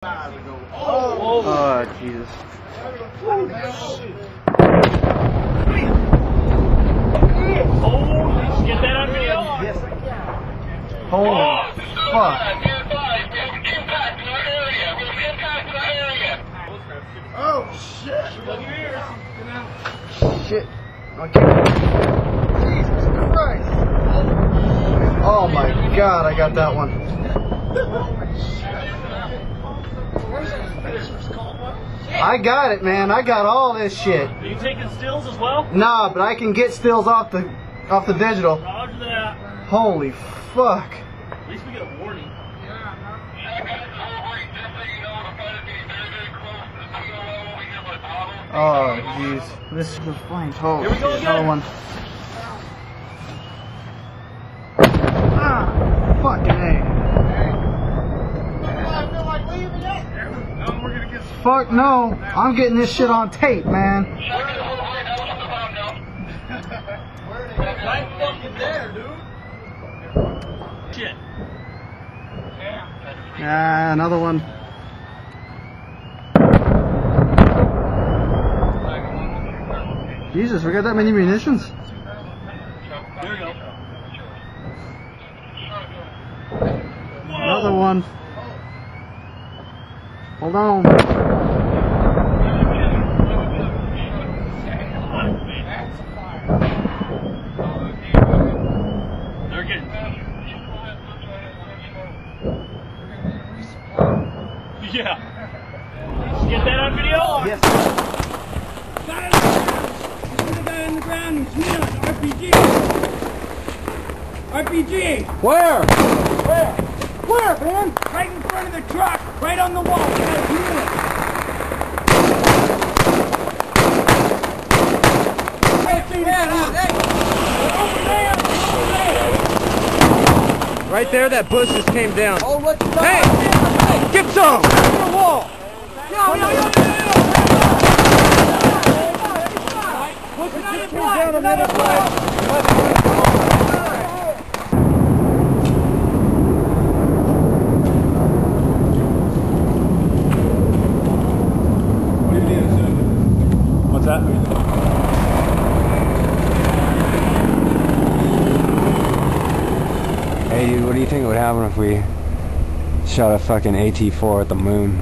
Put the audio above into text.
Oh, Jesus. Oh, get that on video? Yes. Holy fuck. Oh, shit. Shit. Okay. Jesus Christ. Oh my God, I got that one. I got it, man. I got all this shit. Are you taking stills as well? Nah, but I can get stills off the digital. Roger that. Holy fuck. At least we get a warning. Oh, jeez. This is the flames. Oh, Here we go again. another one. Ah, fucking A. Fuck no. I'm getting this shit on tape, man. Right fucking there, dude. Shit. Yeah, another one. Jesus, we got that many munitions? There we go. Another one. Hold on. They're getting. Yeah. Get that on video? Yes. The guy on the ground who's kneeling. RPG. RPG. Where? Where, man? Right in front of the truck. Right on the wall. The guy's kneeling. Right there, that bush just came down. Oh, what's the Hey! Get some! the wall. Yo. Push another flag. Another flag. What's that? Hey dude, what do you think would happen if we shot a fucking AT-4 at the moon?